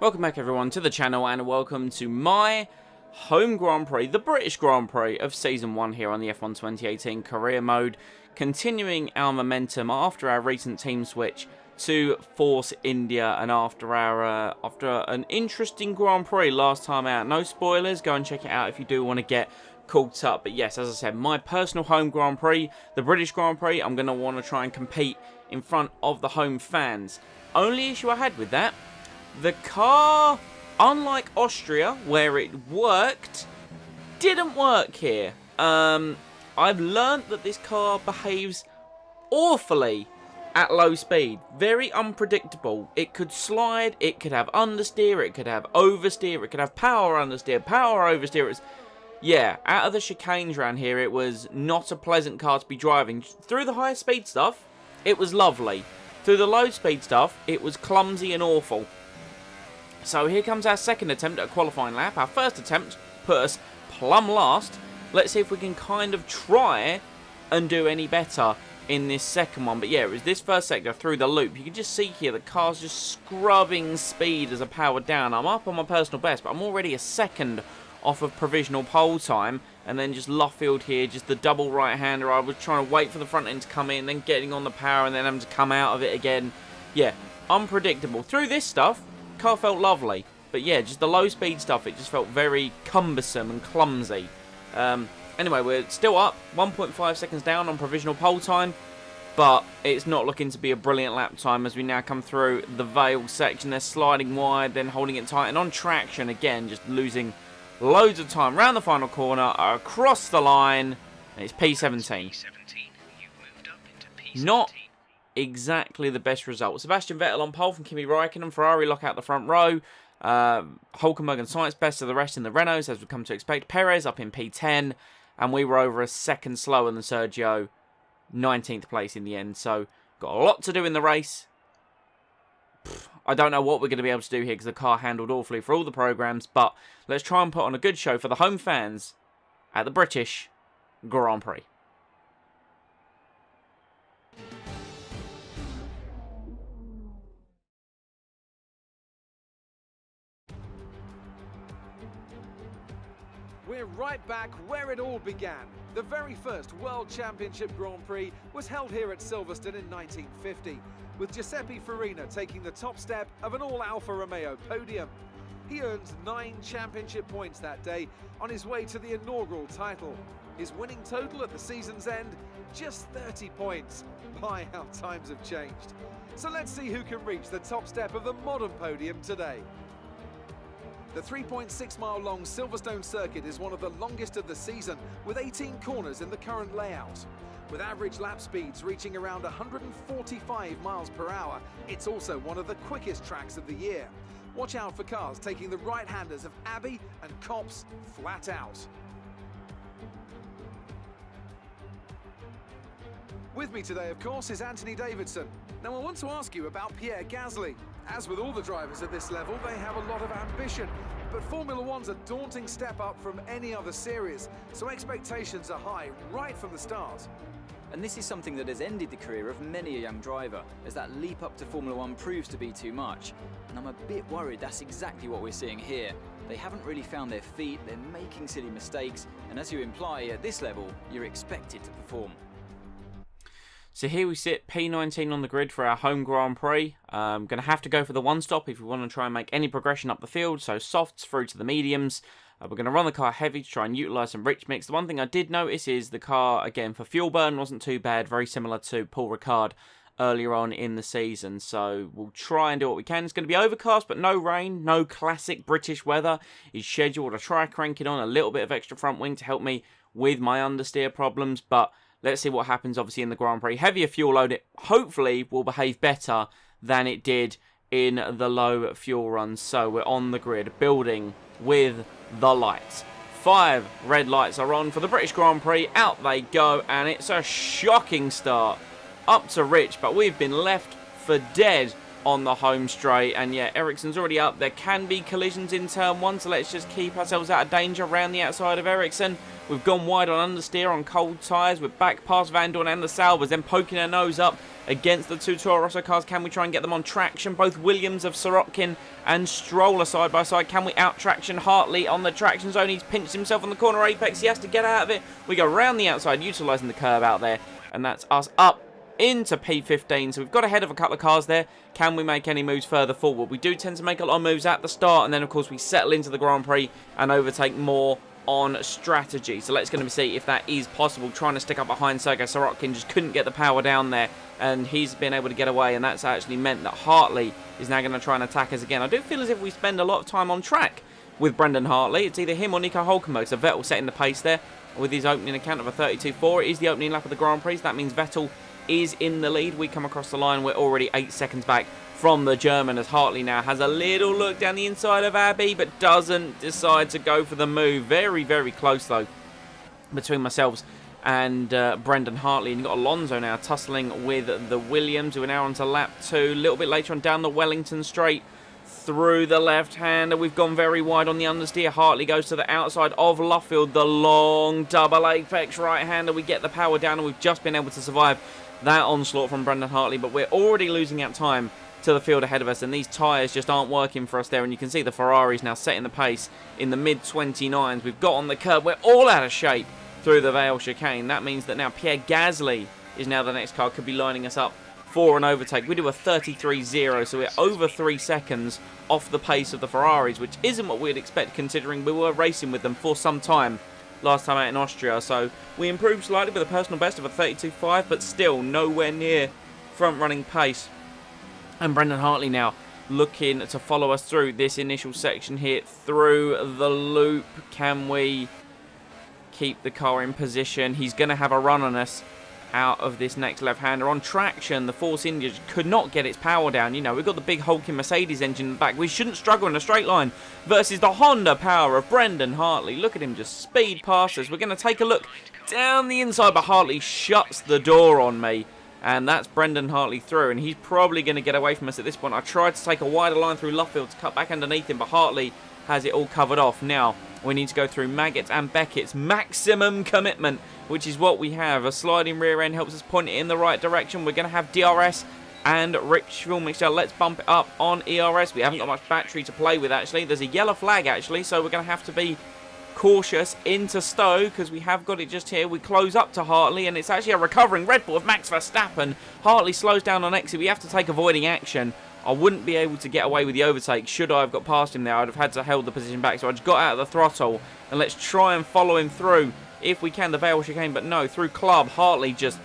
Welcome back everyone to the channel and welcome to my home Grand Prix, the British Grand Prix of Season 1 here on the F1 2018 career mode. Continuing our momentum after our recent team switch to Force India and after an interesting Grand Prix last time out. No spoilers, go and check it out if you do want to get caught up. But yes, as I said, my personal home Grand Prix, the British Grand Prix, I'm going to want to try and compete in front of the home fans. Only issue I had with that, the car, unlike Austria, where it worked, didn't work here. I've learnt that this car behaves awfully at low speed. Very unpredictable. It could slide, it could have understeer, it could have oversteer, it could have power understeer, power oversteer. Yeah, out of the chicanes around here, it was not a pleasant car to be driving. Through the high speed stuff, it was lovely. Through the low speed stuff, it was clumsy and awful. So here comes our second attempt at a qualifying lap. Our first attempt put us plumb last. Let's see if we can kind of try and do any better in this second one. But yeah, it was this first sector through the loop. You can just see here the car's just scrubbing speed as I powered down. I'm up on my personal best, but I'm already a second off of provisional pole time. And then just Luffield here, just the double right-hander. I was trying to wait for the front end to come in, then getting on the power and then having to come out of it again. Yeah, unpredictable. Through this stuff, car felt lovely, but yeah, just the low speed stuff, it just felt very cumbersome and clumsy. Anyway, we're still up 1.5 seconds down on provisional pole time, but it's not looking to be a brilliant lap time as we now come through the Vale section. They're sliding wide, then holding it tight, and on traction again, just losing loads of time round the final corner, across the line, and it's P17. Not exactly the best result. Sebastian Vettel on pole from Kimi Räikkönen. Ferrari lock out the front row. Hulkenberg and Sainz best of the rest in the Renaults, as we come to expect. Perez up in P10, and we were over a second slower than Sergio. 19th place in the end. So, got a lot to do in the race. I don't know what we're going to be able to do here because the car handled awfully for all the programs, but let's try and put on a good show for the home fans at the British Grand Prix. We're right back where it all began. The very first World Championship Grand Prix was held here at Silverstone in 1950, with Giuseppe Farina taking the top step of an all-Alfa Romeo podium. He earned 9 championship points that day on his way to the inaugural title. His winning total at the season's end, just 30 points. My, how times have changed. So let's see who can reach the top step of the modern podium today. The 3.6-mile-long Silverstone circuit is one of the longest of the season, with 18 corners in the current layout. With average lap speeds reaching around 145 miles per hour, it's also one of the quickest tracks of the year. Watch out for cars taking the right-handers of Abbey and Copse flat out. With me today, of course, is Anthony Davidson. Now, I want to ask you about Pierre Gasly. As with all the drivers at this level, they have a lot of ambition, but Formula One's a daunting step up from any other series, so expectations are high right from the start. And this is something that has ended the career of many a young driver, as that leap up to Formula One proves to be too much. And I'm a bit worried that's exactly what we're seeing here. They haven't really found their feet, they're making silly mistakes, and as you imply, at this level, you're expected to perform. So here we sit, P19 on the grid for our home Grand Prix. Going to have to go for the one stop if we want to try and make any progression up the field. So softs through to the mediums. We're going to run the car heavy to try and utilise some rich mix. The one thing I did notice is the car, again, for fuel burn wasn't too bad. Very similar to Paul Ricard earlier on in the season. So we'll try and do what we can. It's going to be overcast, but no rain. No classic British weather is scheduled. I'll try cranking on a little bit of extra front wing to help me with my understeer problems. But let's see what happens, obviously, in the Grand Prix. Heavier fuel load, it hopefully will behave better than it did in the low fuel runs. So we're on the grid, building with the lights. 5 red lights are on for the British Grand Prix. Out they go, and it's a shocking start up to Rich, but we've been left for dead on the home straight. And yeah, Ericsson's already up. There can be collisions in turn 1, so let's just keep ourselves out of danger around the outside of Ericsson. We've gone wide on understeer on cold tyres. We're back past Van Dorn and the Salvers, then poking our nose up against the two Toro Rosso cars. Can we try and get them on traction? Both Williams of Sorokin and Stroll are side by side. Can we out traction Hartley on the traction zone? He's pinched himself on the corner apex. He has to get out of it. We go around the outside, utilising the curve out there, and that's us up into P15. So we've got ahead of a couple of cars there. Can we make any moves further forward? We do tend to make a lot of moves at the start, and then of course we settle into the Grand Prix and overtake more on strategy. So let's going to see if that is possible. Trying to stick up behind Sergei Sorokin, just couldn't get the power down there, and he's been able to get away, and that's actually meant that Hartley is now going to try and attack us again. I do feel as if we spend a lot of time on track with Brendan Hartley. It's either him or Nico Hulkenberg. So Vettel setting the pace there with his opening account of a 32.4. It is the opening lap of the Grand Prix, so that means Vettel is in the lead. We come across the line, we're already 8 seconds back from the German, as Hartley now has a little look down the inside of Abbey, but doesn't decide to go for the move. Very, very close though between myself and Brendan Hartley. And you've got Alonso now tussling with the Williams, who are now on to lap 2. A little bit later on down the Wellington straight through the left-hander. We've gone very wide on the understeer. Hartley goes to the outside of Luffield. The long double apex right-hander. We get the power down, and we've just been able to survive that onslaught from Brendan Hartley, but we're already losing out time to the field ahead of us, and these tyres just aren't working for us there. And you can see the Ferraris now setting the pace in the mid-29s. We've got on the curb. We're all out of shape through the Vale chicane. That means that now Pierre Gasly is now the next car, could be lining us up for an overtake. We do a 33.0, so we're over 3 seconds off the pace of the Ferraris, which isn't what we'd expect considering we were racing with them for some time last time out in Austria. So we improved slightly with a personal best of a 32.5, but still nowhere near front running pace. And Brendan Hartley now looking to follow us through this initial section here through the loop. Can we keep the car in position? He's going to have a run on us out of this next left-hander. On traction, the Force India could not get its power down. You know, we've got the big hulking Mercedes engine in the back. We shouldn't struggle in a straight line versus the Honda power of Brendan Hartley. Look at him just speed past us. We're going to take a look down the inside, but Hartley shuts the door on me. And that's Brendan Hartley through, and he's probably going to get away from us at this point. I tried to take a wider line through Luffield to cut back underneath him, but Hartley has it all covered off. Now, we need to go through Maggots and Beckett's maximum commitment, which is what we have. A sliding rear end helps us point it in the right direction. We're going to have DRS and rich fuel mixture. Let's bump it up on ERS. We haven't got much battery to play with, actually. There's a yellow flag, actually, so we're going to have to be cautious into Stowe, because we have got it just here. We close up to Hartley, and it's actually a recovering Red Bull of Max Verstappen. Hartley slows down on exit. We have to take avoiding action. I wouldn't be able to get away with the overtake should I have got past him there. I'd have had to hold the position back, so I just got out of the throttle, and let's try and follow him through if we can the Vale chicane. But no, through Club, Hartley just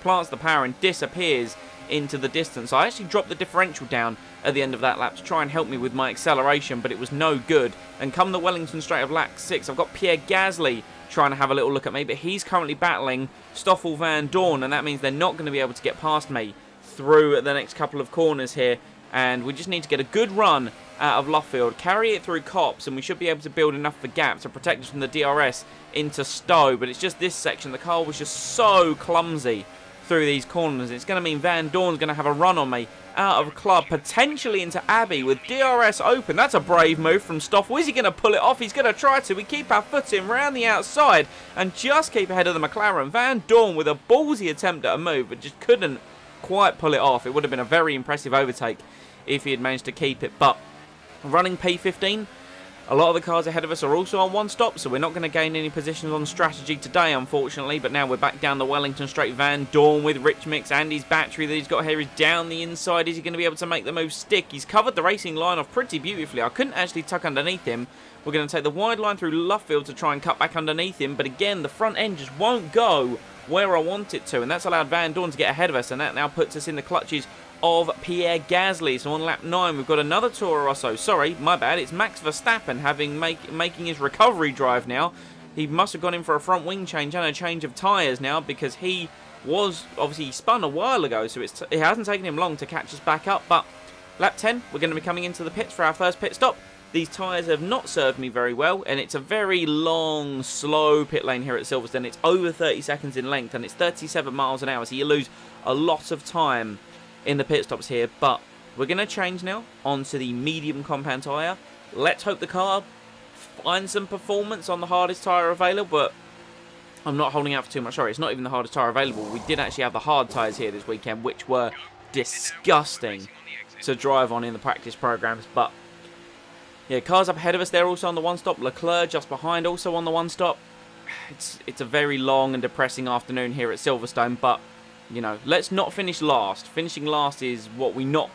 plants the power and disappears into the distance. I actually dropped the differential down at the end of that lap to try and help me with my acceleration, but it was no good. And come the Wellington straight of lap 6, I've got Pierre Gasly trying to have a little look at me, but he's currently battling Stoffel Van Dorn, and that means they're not going to be able to get past me through the next couple of corners here. And we just need to get a good run out of Luffield, carry it through Copse, and we should be able to build enough of a gap to protect us from the DRS into Stowe. But it's just this section. The car was just so clumsy through these corners. It's going to mean Van Dorn's going to have a run on me out of Club, potentially into Abbey with DRS open. That's a brave move from Stoffel. Is he going to pull it off? He's going to try to. We keep our foot in round the outside and just keep ahead of the McLaren. Van Dorn with a ballsy attempt at a move, but just couldn't quite pull it off. It would have been a very impressive overtake if he had managed to keep it. But running P15, a lot of the cars ahead of us are also on one stop, so we're not going to gain any positions on strategy today, unfortunately. But now we're back down the Wellington straight. Van Dorn with Rich Mix, and his battery that he's got here is down the inside. Is he going to be able to make the move stick? He's covered the racing line off pretty beautifully. I couldn't actually tuck underneath him. We're going to take the wide line through Luffield to try and cut back underneath him, but again, the front end just won't go where I want it to, and that's allowed Van Dorn to get ahead of us, and that now puts us in the clutches of Pierre Gasly. So on lap 9, we've got another Toro Rosso. Sorry, my bad. It's Max Verstappen making his recovery drive now. He must have gone in for a front wing change and a change of tyres now, because he was, obviously, he spun a while ago, so it hasn't taken him long to catch us back up. But lap 10, we're going to be coming into the pits for our first pit stop. These tyres have not served me very well, and it's a very long, slow pit lane here at Silverstone. It's over 30 seconds in length, and it's 37 miles an hour, so you lose a lot of time in the pit stops here. But We're going to change now onto the medium compound tyre. Let's hope the car finds some performance on the hardest tyre available, but I'm not holding out for too much. Sorry, it's not even the hardest tyre available. We did actually have the hard tyres here this weekend, which were disgusting to drive on in the practice programs. But yeah, cars up ahead of us, they're also on the one-stop. Leclerc just behind, also on the one-stop. It's a very long and depressing afternoon here at Silverstone, but you know, let's not finish last. Finishing last is what we don't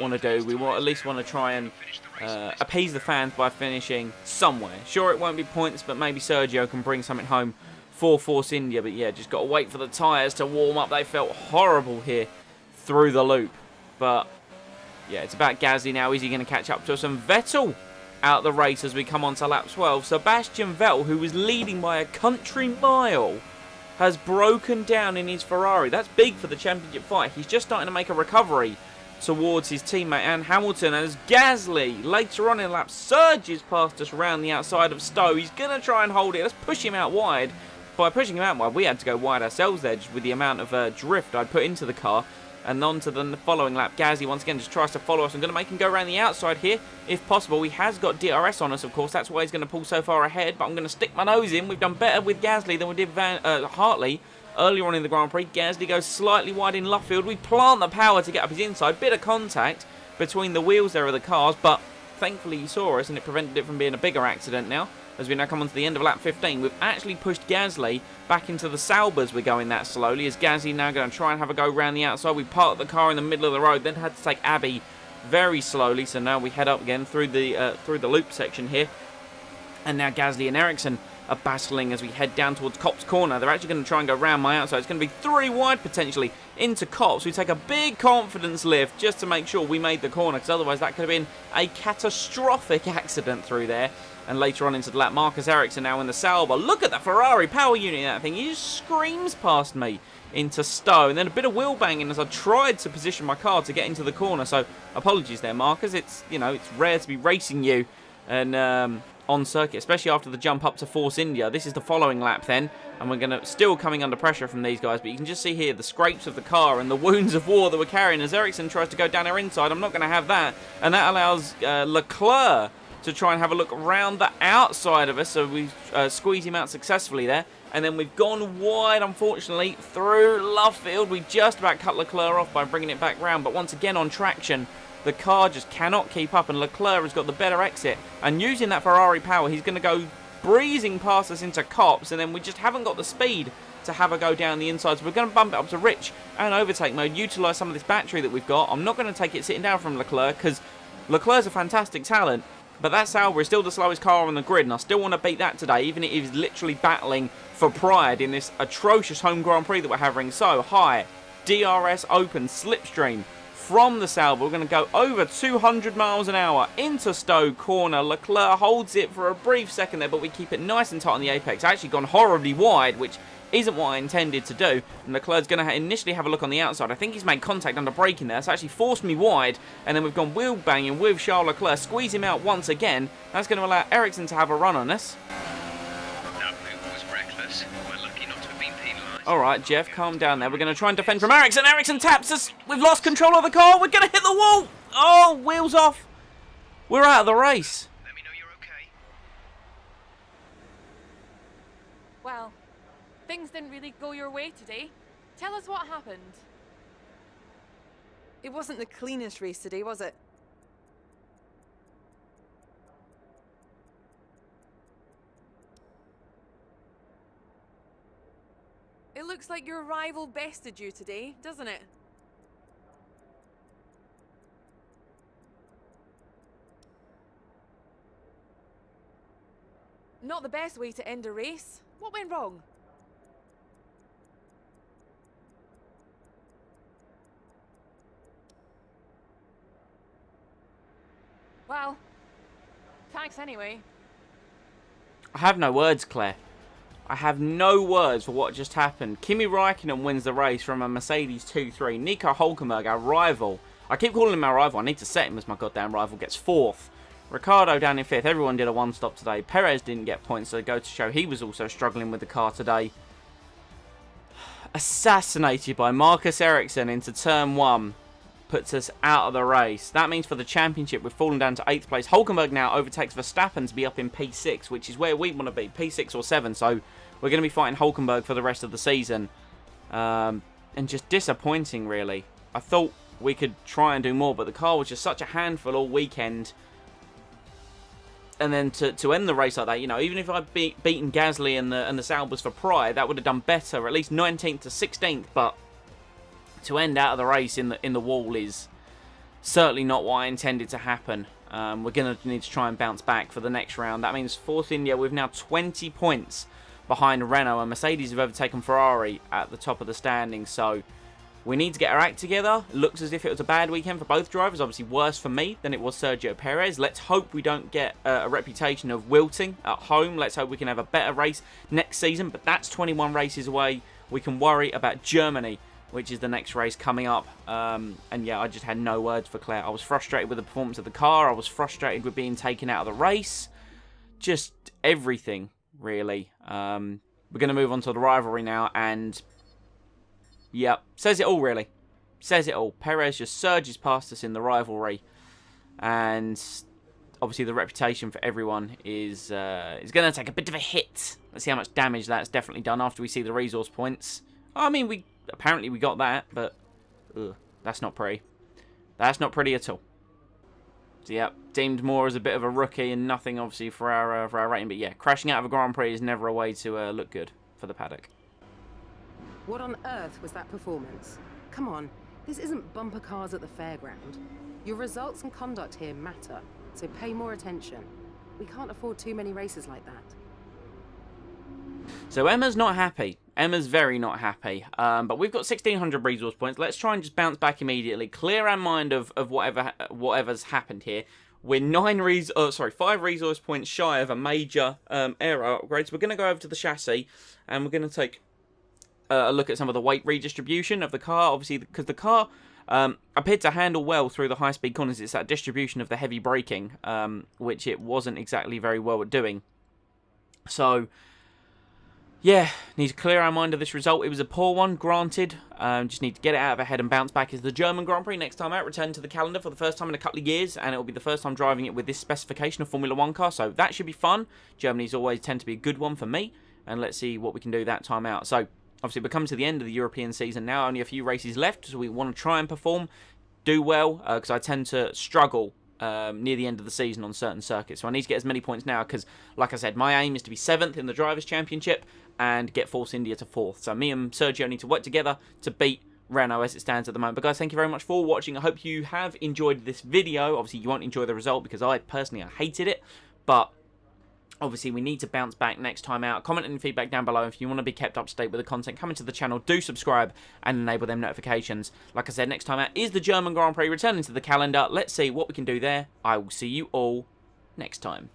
want to do. We at least want to try and appease the fans by finishing somewhere. Sure, it won't be points, but maybe Sergio can bring something home for Force India. But yeah, just got to wait for the tyres to warm up. They felt horrible here through the loop. But yeah, it's about Gasly now. Is he going to catch up to us? And Vettel out the race as we come on to lap 12. Sebastian Vettel, who was leading by a country mile, has broken down in his Ferrari. That's big for the championship fight. He's just starting to make a recovery towards his teammate and Hamilton, as Gasly later on in lap surges past us around the outside of Stowe. He's going to try and hold it. Let's push him out wide. By pushing him out wide, we had to go wide ourselves there just with the amount of drift I'd put into the car. And on to the following lap, Gasly once again just tries to follow us. I'm going to make him go around the outside here, if possible. He has got DRS on us, of course. That's why he's going to pull so far ahead. But I'm going to stick my nose in. We've done better with Gasly than we did Hartley earlier on in the Grand Prix. Gasly goes slightly wide in Luffield. We plant the power to get up his inside. Bit of contact between the wheels there of the cars, but thankfully he saw us and it prevented it from being a bigger accident now. As we now come on to the end of lap 15, we've actually pushed Gasly back into the Saubers. We're going that slowly, as Gasly now going to try and have a go round the outside. We parked the car in the middle of the road, then had to take Abbey very slowly. So now we head up again through the loop section here. And now Gasly and Ericsson are battling as we head down towards Copse Corner. They're actually going to try and go round my outside. It's going to be 3 wide potentially into Copse. We take a big confidence lift just to make sure we made the corner, because otherwise that could have been a catastrophic accident through there. And later on into the lap, Marcus Ericsson now in the Sauber. Look at the Ferrari power unit in that thing. He just screams past me into Stowe. And then a bit of wheel banging as I tried to position my car to get into the corner. So apologies there, Marcus. It's rare to be racing you and on circuit, especially after the jump up to Force India. This is the following lap then, and we're going to still coming under pressure from these guys, but you can just see here the scrapes of the car and the wounds of war that we're carrying as Ericsson tries to go down our inside. I'm not going to have that, and that allows Leclerc to try and have a look around the outside of us, so we squeeze him out successfully there. And then we've gone wide, unfortunately, through Luffield. We just about cut Leclerc off by bringing it back round, but once again on traction, the car just cannot keep up, and Leclerc has got the better exit. And using that Ferrari power, he's going to go breezing past us into Copse, and then we just haven't got the speed to have a go down the inside. So we're going to bump it up to rich and overtake mode, utilise some of this battery that we've got. I'm not going to take it sitting down from Leclerc, because Leclerc's a fantastic talent, but that Sauber is still the slowest car on the grid, and I still want to beat that today, even if he's literally battling for pride in this atrocious home Grand Prix that we're having. So high, DRS open, slipstream from the Sauber. We're going to go over 200 miles an hour into Stowe Corner. Leclerc holds it for a brief second there, but we keep it nice and tight on the apex. Actually gone horribly wide, which isn't what I intended to do. And Leclerc's going to initially have a look on the outside. I think he's made contact under braking there. It's actually forced me wide. And then we've gone wheel banging with Charles Leclerc. Squeeze him out once again. That's going to allow Ericsson to have a run on us. That move was reckless. We're lucky not to have been penalised. Alright, Jeff, calm down there. We're going to try and defend from Ericsson. Ericsson taps us. We've lost control of the car. We're going to hit the wall. Oh, wheels off. We're out of the race. Let me know you're okay. Well, things didn't really go your way today. Tell us what happened. It wasn't the cleanest race today, was it? It looks like your rival bested you today, doesn't it? Not the best way to end a race. What went wrong? Well, thanks anyway. I have no words, Claire. I have no words for what just happened. Kimi Räikkönen wins the race from a Mercedes 2-3. Nico Hülkenberg, our rival. I keep calling him our rival. I need to set him as my goddamn rival. Gets 4th. Ricciardo down in 5th. Everyone did a one-stop today. Perez didn't get points, so go to show he was also struggling with the car today. Assassinated by Marcus Ericsson into turn 1. puts us out of the race. That means for the championship, we've fallen down to 8th place. Hulkenberg now overtakes Verstappen to be up in P6, which is where we want to be, P6 or 7. So we're going to be fighting Hulkenberg for the rest of the season. And just disappointing, really. I thought we could try and do more, but the car was just such a handful all weekend. And then to end the race like that, you know, even if I'd beaten Gasly and the Saubers for pride, that would have done better, at least 19th to 16th. But to end out of the race in the wall is certainly not what I intended to happen. We're going to need to try and bounce back for the next round. That means Force India, we've now 20 points behind Renault, and Mercedes have overtaken Ferrari at the top of the standings. So we need to get our act together. It looks as if it was a bad weekend for both drivers. Obviously worse for me than it was Sergio Perez. Let's hope we don't get a reputation of wilting at home. Let's hope we can have a better race next season. But that's 21 races away. We can worry about Germany, which is the next race coming up. And yeah, I just had no words for Claire. I was frustrated with the performance of the car. I was frustrated with being taken out of the race. Just everything, really. We're going to move on to the rivalry now, and yep, says it all, really. Says it all. Perez just surges past us in the rivalry, and obviously the reputation for everyone is going to take a bit of a hit. Let's see how much damage that's definitely done after we see the resource points. I mean, apparently we got that, but that's not pretty. That's not pretty at all. So yeah, deemed more as a bit of a rookie and nothing obviously for our rating. But yeah, crashing out of a Grand Prix is never a way to look good for the paddock. What on earth was that performance? Come on, this isn't bumper cars at the fairground. Your results and conduct here matter, so pay more attention. We can't afford too many races like that. So Emma's not happy. Emma's very not happy. But we've got 1,600 resource points. Let's try and just bounce back immediately. Clear our mind of whatever's happened here. We're 5 resource points shy of a major error upgrade. So we're going to go over to the chassis, and we're going to take a look at some of the weight redistribution of the car. Obviously, because the car appeared to handle well through the high-speed corners. It's that distribution of the heavy braking, which it wasn't exactly very well at doing. So yeah, need to clear our mind of this result. It was a poor one, granted. Just need to get it out of our head and bounce back. Is the German Grand Prix next time out. Return to the calendar for the first time in a couple of years, and it will be the first time driving it with this specification of Formula 1 car. So that should be fun. Germany's always tend to be a good one for me, and let's see what we can do that time out. So obviously we're coming to the end of the European season now. Only a few races left, so we want to try and perform, do well, because I tend to struggle near the end of the season on certain circuits. So I need to get as many points now because, like I said, my aim is to be 7th in the Drivers' Championship and get Force India to 4th. So me and Sergio need to work together to beat Renault as it stands at the moment. But guys, thank you very much for watching. I hope you have enjoyed this video. Obviously, you won't enjoy the result because I hated it. But obviously, we need to bounce back next time out. Comment any feedback down below. If you want to be kept up to date with the content, come into the channel, do subscribe and enable them notifications. Like I said, next time out is the German Grand Prix, returning to the calendar. Let's see what we can do there. I will see you all next time.